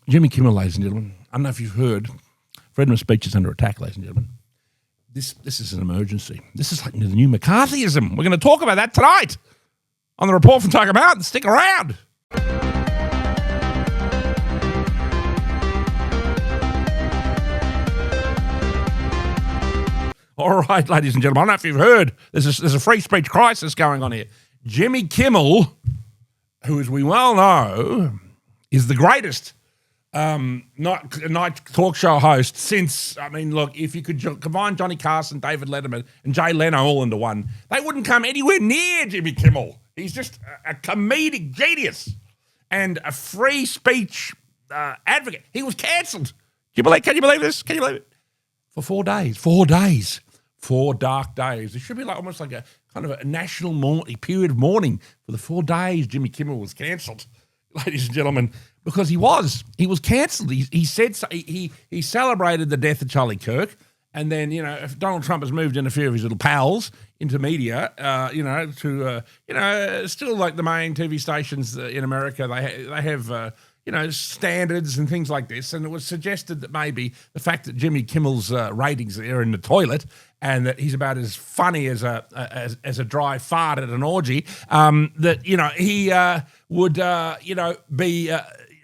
Jimmy Kimmel, ladies and gentlemen. I don't know if you've heard. Freedom of speech is under attack, ladies and gentlemen. This is an emergency. This is like the new McCarthyism. We're going to talk about that tonight on the report from Tiger Mountain. Stick around. All right, ladies and gentlemen, I don't know if you've heard, there's a free speech crisis going on here. Jimmy Kimmel, who, as we well know, is the greatest night talk show host since, I mean, look, if you could combine Johnny Carson, David Letterman, and Jay Leno all into one, they wouldn't come anywhere near Jimmy Kimmel. He's just a comedic genius and a free speech advocate. He was cancelled. Can you believe this? Can you believe it? For 4 days. 4 days. 4 dark days. It should be like almost like a kind of a national period of mourning for the 4 days Jimmy Kimmel was cancelled, ladies and gentlemen, because he was cancelled. He said so, he celebrated the death of Charlie Kirk, and then if Donald Trump has moved in a few of his little pals into media, still like the main TV stations in America, they have. Standards and things like this. And it was suggested that maybe the fact that Jimmy Kimmel's ratings are in the toilet and that he's about as funny as a dry fart at an orgy, that, he would, be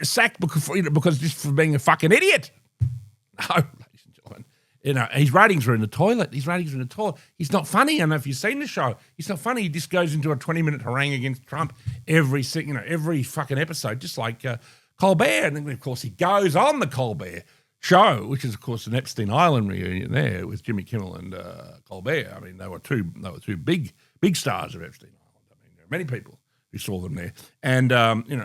sacked because just for being a fucking idiot. No, ladies and gentlemen. His ratings are in the toilet. He's not funny. I don't know if you've seen the show. He's not funny. He just goes into a 20-minute harangue against Trump every fucking episode, just like Colbert. And then, of course, he goes on the Colbert show, which is, of course, an Epstein Island reunion there with Jimmy Kimmel and Colbert. I mean, they were two big stars of Epstein Island. I mean, there are many people who saw them there. And,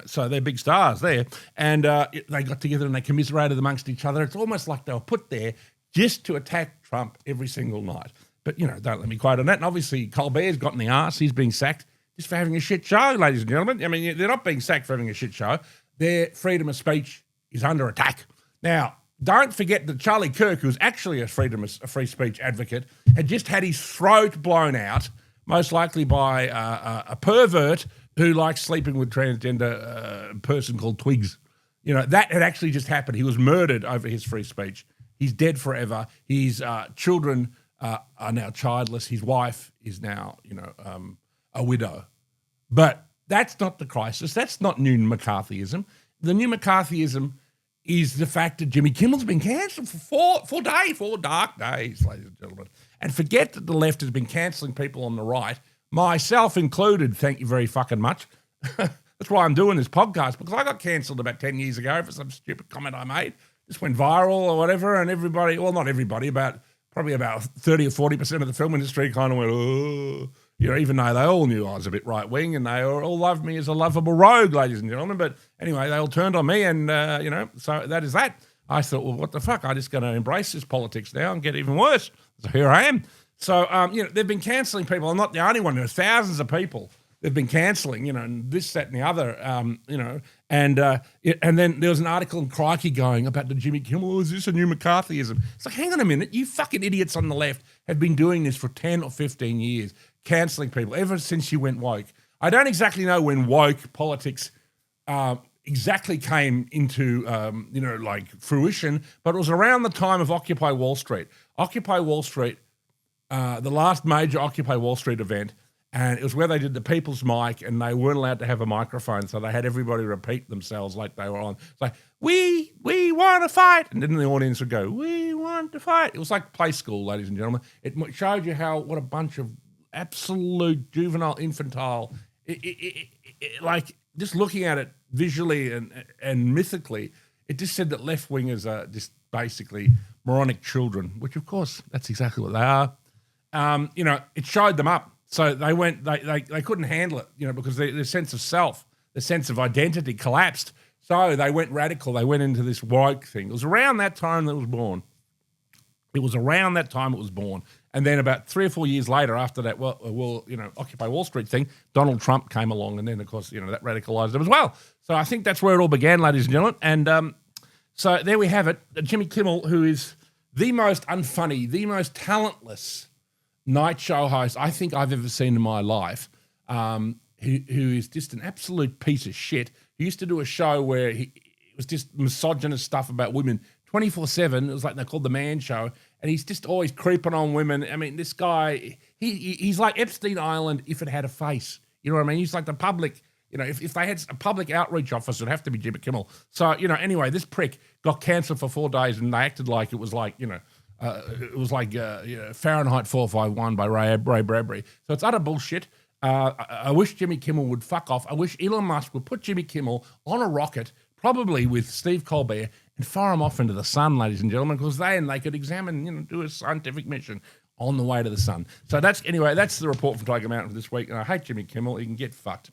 so they're big stars there. And they got together and they commiserated amongst each other. It's almost like they were put there just to attack Trump every single night. But, don't let me quote on that. And obviously, Colbert's got in the arse. He's being sacked just for having a shit show, ladies and gentlemen. I mean, they're not being sacked for having a shit show. Their freedom of speech is under attack. Now, don't forget that Charlie Kirk, who's actually a free speech advocate, had just had his throat blown out, most likely by a pervert who likes sleeping with transgender person called Twigs. That had actually just happened. He was murdered over his free speech. He's dead forever. His children are now childless. His wife is now, a widow. But that's not the crisis. That's not new McCarthyism. The new McCarthyism is the fact that Jimmy Kimmel's been cancelled for 4 dark days, ladies and gentlemen. And forget that the left has been cancelling people on the right, myself included, thank you very fucking much. That's why I'm doing this podcast, because I got cancelled about 10 years ago for some stupid comment I made. Just went viral or whatever, and everybody, well, not everybody, probably about 30 or 40% of the film industry kind of went, oh, even though they all knew I was a bit right-wing and they all loved me as a lovable rogue, ladies and gentlemen. But anyway, they all turned on me and, so that is that. I thought, well, what the fuck? I'm just going to embrace this politics now and get even worse. So here I am. So, they've been cancelling people. I'm not the only one. There's thousands of people they've been cancelling, and this, that, and the other, and then there was an article in Crikey going about the Jimmy Kimmel, is this a new McCarthyism? It's like, hang on a minute, you fucking idiots on the left have been doing this for 10 or 15 years, cancelling people ever since you went woke. I don't exactly know when woke politics exactly came into, fruition, but it was around the time of Occupy Wall Street. Occupy Wall Street, the last major Occupy Wall Street event, and it was where they did the people's mic and they weren't allowed to have a microphone, so they had everybody repeat themselves like they were on. It's like, we want to fight. And then the audience would go, we want to fight. It was like play school, ladies and gentlemen. It showed you what a bunch of absolute juvenile, infantile, like just looking at it visually and mythically, it just said that left-wingers are just basically moronic children, which of course, that's exactly what they are. It showed them up. So they couldn't handle it, because their sense of self, their sense of identity collapsed. So they went radical. They went into this woke thing. It was around that time that it was born. And then about 3 or 4 years later after that, Occupy Wall Street thing, Donald Trump came along and then, of course, that radicalized them as well. So I think that's where it all began, ladies and gentlemen. And so there we have it. Jimmy Kimmel, who is the most unfunny, the most talentless night show host I think I've ever seen in my life, who is just an absolute piece of shit. He used to do a show where he was just misogynist stuff about women 24/7. It was like they called the Man Show, and he's just always creeping on women. I mean, this guy, he's like Epstein Island if it had a face. You know what I mean? He's like the public. You know, if they had a public outreach office, it'd have to be Jimmy Kimmel. So, you know, anyway, this prick got cancelled for 4 days, and they acted like it was like, Fahrenheit 451 by Ray Bradbury. So it's utter bullshit. I wish Jimmy Kimmel would fuck off. I wish Elon Musk would put Jimmy Kimmel on a rocket, probably with Steve Colbert, and fire him off into the sun, ladies and gentlemen, because then they could examine, do a scientific mission on the way to the sun. So that's the report from Tiger Mountain for this week. And I hate Jimmy Kimmel. He can get fucked.